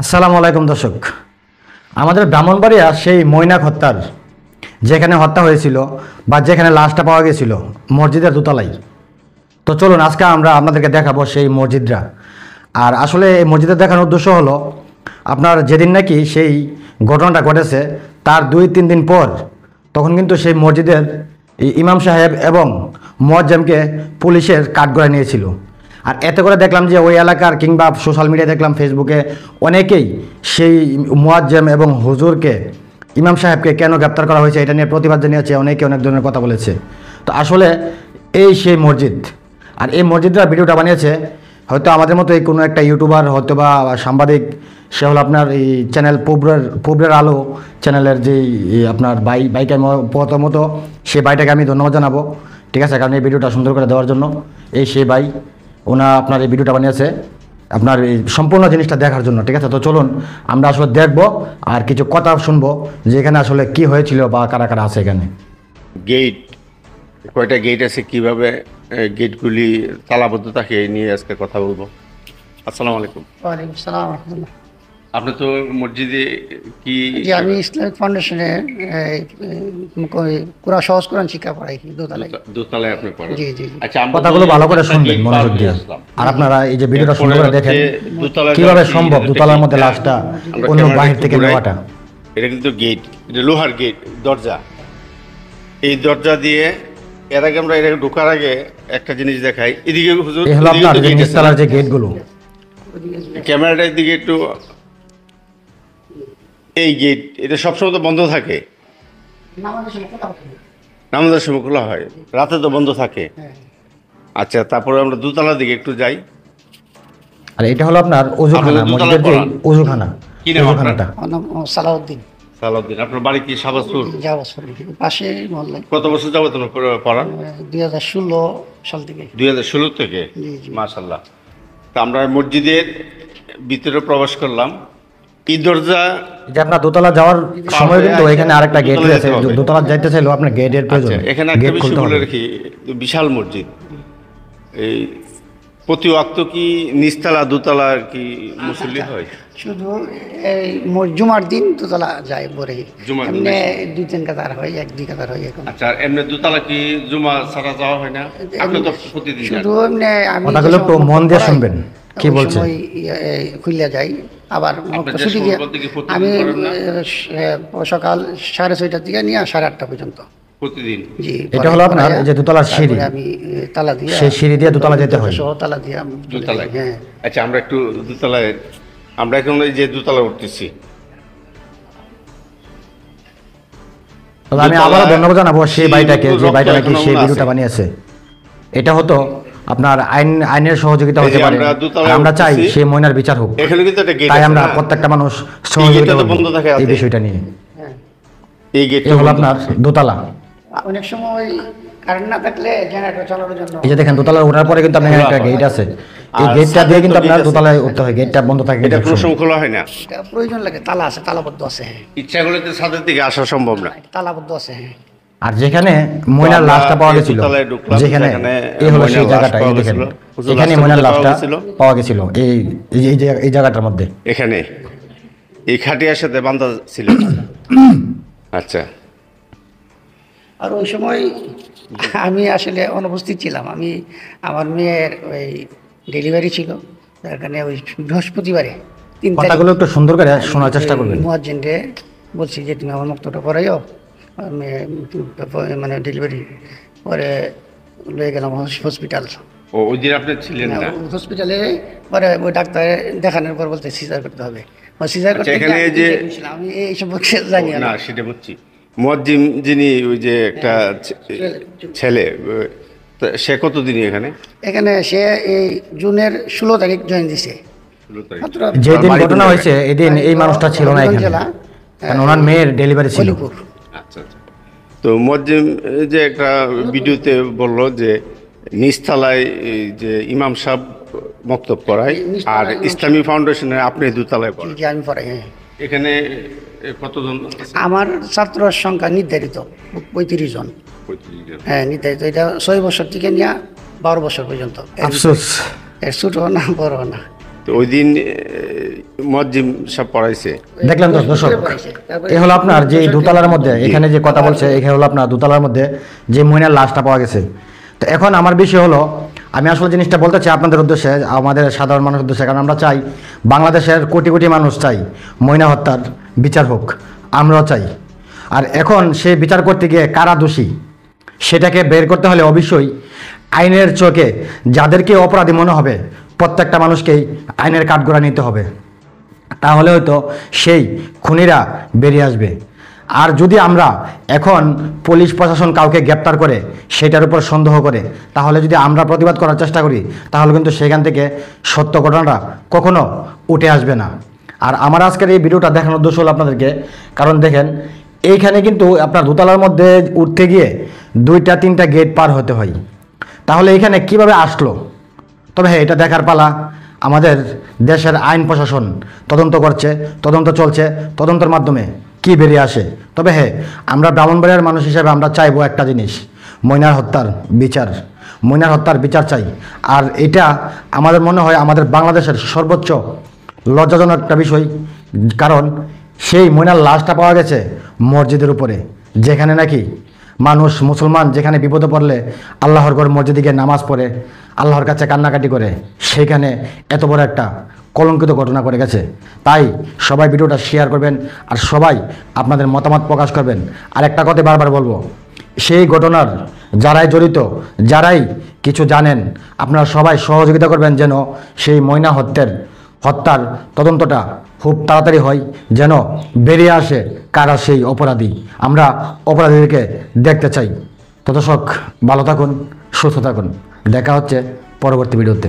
আসসালামু আলাইকুম দর্শক। আমাদের ব্রাহ্মণবাড়িয়া সেই মৈনাক হত্যার যেখানে হত্যা হয়েছিল বা যেখানে লাশটা পাওয়া গেছিল মসজিদের দোতলায়। তো চলুন আজকে আমরা আপনাদেরকে দেখাবো সেই মসজিদটা। আর আসলে এই মসজিদের দেখানোর উদ্দেশ্য হলো আপনার যেদিন নাকি সেই ঘটনাটা ঘটেছে তার 2-3 দিন পর তখন কিন্তু সেই মসজিদের ইমাম সাহেব এবং মুয়াজ্জিমকে পুলিশের কাঠগড়ায় নিয়েছিল। আর এতে করে দেখলাম যে ওই এলাকার কিংবা সোশ্যাল মিডিয়ায় দেখলাম ফেসবুকে অনেকেই সেই মুয়াজ্জিম এবং হুজুরকে ইমাম সাহেবকে কেন গ্রেপ্তার করা হয়েছে এটা নিয়ে প্রতিবাদ জানিয়েছে, অনেকে অনেক ধরনের কথা বলেছে। তো আসলে এই সেই মসজিদ, আর এই মসজিদটা ভিডিওটা বানিয়েছে হয়তো আমাদের মতো এই কোনো একটা ইউটিউবার হয়তো বা সাংবাদিক, সে হলো আপনার এই চ্যানেল পুবরের আলো চ্যানেলের যেই আপনার বাইকের প্রথমত সেই বাইটাকে আমি ধন্যবাদ জানাবো, ঠিক আছে, কারণ এই ভিডিওটা সুন্দর করে দেওয়ার জন্য। এই সেই বাই ওনা আপনার এই ভিডিওটা বানিয়েছে আপনার এই সম্পূর্ণ জিনিসটা দেখার জন্য, ঠিক আছে। তো চলুন আমরা আসলে দেখবো আর কিছু কথা শুনবো যে এখানে আসলে কি হয়েছিল বা কারা কারা আছে এখানে। গেট, কয়টা গেট আছে, কিভাবে গেটগুলি তালাবদ্ধ থাকে এই নিয়ে আজকে কথা বলবো। আসসালামু আলাইকুম। ওয়ালাইকুম সালাম রাহমাতুল্লাহ। আপনি তো মসজিদে কি? জি, আমি ইসলামিক ফাউন্ডেশনে কোরআন সহজ কোরআন শিক্ষা পড়াই দোতলায়। দোতলায় আপনি পড়েন? জি জি জি। আচ্ছা, আমরা কথাগুলো ভালো করে শুনবেন মনোযোগ দিয়ে। আর আপনারা এই যে ভিডিওটা সুন্দর করে দেখেন কিভাবে সম্ভব দোতলার মধ্যে লাশটা অন্য বাহির থেকে নেওয়াটা। এটা কিন্তু গেট, এটা লোহার গেট, দরজা। এই দরজা দিয়ে এর আগে আমরা এর ঢোকার আগে একটা জিনিস দেখাই। এদিকে হুজুর, এই হলো আপনার যে নিচতলার যে গেটগুলো, ক্যামেরাটার দিকে একটু। এই গেট এটা সবসময় তো বন্ধ থাকে, নামাজের সময় খোলা হয়, রাতে তো বন্ধ থাকে। আচ্ছা, তারপরে আমরা দোতলার দিকে একটু যাই। আর এটা হলো আপনার ওযুখানা, মসজিদের যে ওযুখানা, কি নাম আপনার? ওযুখানাটা। আমার নাম সালাউদ্দিন। সালাউদ্দিন। আপনার বাড়ি কি শাহবাজপুর? জাওয়াজপুর পাশে মহল্লায়। কত বছর যাবত পড়ান? 2016 সাল থেকে। 2016 থেকে? জি জি। মাশাআল্লাহ। তা আমরা মসজিদের ভিতরে প্রবেশ করলাম। এই দরজা যে আপনার দোতলা যাওয়ার সময় কিন্তু এখানে আরেকটা গেট রয়েছে, দোতলা যাইতে চাইলেও আপনার গেটের প্রয়োজন। এখানে একটা গেট বিষয় খুলতে বলে হবে। রাখি, বিশাল মসজিদ। এই প্রতি ওয়াক্ত কি নিচতলা দোতলা কি মুসল্লি হয়? শুধু এই জুমার দিন দোতলা যায় পরে, জুমার দিন এমনি 2-3 কাতার হয়, 1-2 কাতার হয় এখন। আচ্ছা, আর এমনি দোতলা কি জুমা ছাড়া যাওয়া হয় না? আপনি তো প্রতিদিন যান। শুধু এমনি আমি কথাগুলো একটু মন দিয়ে শুনবেন কি বলছে। খুললে যাই আবার আপনার যে ছুটি দিয়ে। সময় বলতে কি প্রতিদিন আমি করেন না? সকাল 6:30 থেকে নিয়ে 8:30 পর্যন্ত। প্রতিদিন? জি। এটা হলো আপনার এই যে দোতলার সিঁড়ি, তারপরে আমি তালা দিয়ে, সেই সিঁড়ি দিয়ে দোতলা যেতে হয়। সহ তালা দিয়ে দোতলায়? হ্যাঁ। আচ্ছা, আমরা একটু দোতলায়, আমরা এখন এই যে দোতলায় উঠতেছি। তবে আমি আবারও ধন্যবাদ জানাবো সেই ভাইটাকে, যে ভাইটা নাকি সেই ভিডিওটা বানিয়েছে। এটা হতো আপনার আইনের সহযোগিতা হতে পারে। আমরা চাই সেই ময়নার বিচার হোক, এখানে কিন্তু একটা গেট তাই আছে আমরা না? প্রত্যেকটা মানুষ সহযোগিতা গেটটা তো করব বন্ধ থাকে এই রাতে। বিষয়টা নিয়ে। এই গেট এই হলো আপনার দোতলা। অনেক সময় কারেন্ট না থাকলে জেনারেটর চালানোর জন্য এই যে দেখেন দোতলায় ওঠার পরে কিন্তু আপনার একটা গেট আছে, এই আর গেটটা দিয়ে কিন্তু সামনে তো আপনার gate আছে। দোতলায় উঠতে হয়, গেটটা বন্ধ থাকে এটা কিন্তু কোনো সবসময়। সময় খোলা হয় না। এটা প্রয়োজন লাগে, তালা আছে, তালাবদ্ধ আছে। ইচ্ছা করলে তো ছাদের দিকে আসা সম্ভব না। তালাবদ্ধ আছে। হ্যাঁ। আর যেখানে ময়নার আমরা লাশটা পাওয়া এই গেছিল, দোতলায় ঢুকলাম, যেখানে যেখানে এই হলো সেই ময়নার লাশ জায়গাটা, এই পাওয়া দেখেন গেছিল। হুজুর, এখানে লাশটা ময়নার কোথায় পাওয়া লাশটা গেছিল? পাওয়া গেছিল এই জায়গাটার মধ্যে। এখানে এই খাটিয়ার সাথে বান্ধা ছিল। আচ্ছা। আর ওই সময় আমি আসলে অনুপস্থিত ছিলাম। আমার মেয়ের ওই ডেলিভারি ছিল, তার কারণে ওই বৃহস্পতিবারে 3 তারিখ কথাগুলো একটু সুন্দর করে শোনার চেষ্টা করবেন। মুয়াজ্জিনকে বলছি যে তুমি আমার মুক্তটা পড়াইও, মেয়ে মানে ডেলিভারি পরে লয়ে গেলাম হসপিটাল। ওই দিন আপনি ছিলেন না? হসপিটালে পরে ওই ডাক্তার দেখানোর পর বলতে সিজার করতে হবে। সিজার করতে এখানে গিয়ে যে আমি এই সম্পর্কে জানি না, না। সেটা বলছি। মুয়াজ্জিম যিনি, ওই যে একটা ছেলে, তা সে কতদিন এখানে? এখানে সে এই জুনের 16 তারিখ জয়েন দিছে। 16 তারিখ। মাত্র যেদিন বাড়ি ঘটনা কোন হয়েছে এদিন এই মানুষটা ছিল না এখানে, জেলা, কারণ ওনার মেয়ের ডেলিভারি ছিল। হলিপুর। আচ্ছা আচ্ছা। তো মুয়াজ্জিম যে একটা ভিডিওতে বললো যে নিচতলায় এই যে ইমাম সাহেব মক্তব করায়, আর ইসলামী ফাউন্ডেশনে আপনি দোতলায় জি পড়েন। জি, আমি পড়াই। হ্যাঁ। এখানে কতজন আছে? আমার ছাত্র সংখ্যা নির্ধারিত 35 জন। 35 জন। হ্যাঁ, নির্ধারিত। এটা 6 বছর থেকে নিয়ে 12 বছর পর্যন্ত। আফসোস, এর ছোট না বড় না। তো ওই দিন মুয়াজ্জিম সাহেব পড়াইছে। দেখলেন তো দর্শক, এ হলো আপনার যে দোতলার মধ্যে এখানে যে কথা বলছে, এখানে হলো আপনার দোতলার মধ্যে যে ময়নার লাশটা পাওয়া গেছে। তো এখন আমার বিষয় হলো, আমি আসলে জিনিসটা বলতে চাই আপনাদের উদ্দেশ্যে, আমাদের সাধারণ মানুষের উদ্দেশ্যে, কারণ আমরা চাই বাংলাদেশের কোটি কোটি মানুষ চাই ময়না হত্যার বিচার হোক, আমরাও চাই। আর এখন সে বিচার করতে গিয়ে কারা দোষী সেটাকে বের করতে হলে অবশ্যই আইনের চোখে যাদেরকে অপরাধী মনে হবে প্রত্যেকটা মানুষকেই আইনের কাঠগড়া নিতে হবে, তাহলে হয়তো সেই খুনিরা বেরিয়ে আসবে। আর যদি আমরা এখন পুলিশ প্রশাসন কাউকে গ্রেপ্তার করে সেটার উপর সন্দেহ করে, তাহলে যদি আমরা প্রতিবাদ করার চেষ্টা করি, তাহলে কিন্তু সেখান থেকে সত্য ঘটনাটা কখনো উঠে আসবে না। আর আমার আজকের এই ভিডিওটা দেখানোর দোষ হলো আপনাদেরকে, কারণ দেখেন এইখানে কিন্তু আপনার দোতলার মধ্যে উঠতে গিয়ে 2-3টা গেট পার হতে হয়, তাহলে এখানে কিভাবে আসলো? তবে হ্যাঁ, এটা দেখার পালা আমাদের দেশের আইন প্রশাসন তদন্ত করছে, তদন্ত চলছে, তদন্তের মাধ্যমে কি বেরিয়ে আসে। তবে হ্যাঁ, আমরা ব্রাহ্মণবাড়িয়ার মানুষ হিসেবে আমরা চাইবো একটা জিনিস, ময়নার হত্যার বিচার, ময়নার হত্যার বিচার চাই। আর এটা আমাদের মনে হয় আমাদের বাংলাদেশের সর্বোচ্চ লজ্জাজনক একটা বিষয়, কারণ সেই ময়নার লাশটা পাওয়া গেছে মসজিদের উপরে, যেখানে নাকি মানুষ মুসলমান যেখানে বিপদে পড়লে আল্লাহর ঘর মসজিদে গিয়ে নামাজ পড়ে আল্লাহর কাছে কান্নাকাটি করে, সেইখানে এত বড় একটা কলঙ্কিত ঘটনা করে গেছে। তাই সবাই ভিডিওটা শেয়ার করবেন আর সবাই আপনাদের মতামত প্রকাশ করবেন। আর একটা কথা বারবার বলবো, সেই ঘটনার যারাই জড়িত, যারাই কিছু জানেন, আপনারা সবাই সহযোগিতা করবেন যেন সেই ময়না হত্যার তদন্তটা খুব তাড়াতাড়ি হয়, যেন বেরিয়ে আসে কারা সেই অপরাধী। আমরা অপরাধীদেরকে দেখতে চাই। তো দর্শক, ভালো থাকুন, সুস্থ থাকুন, দেখা হচ্ছে পরবর্তী ভিডিওতে।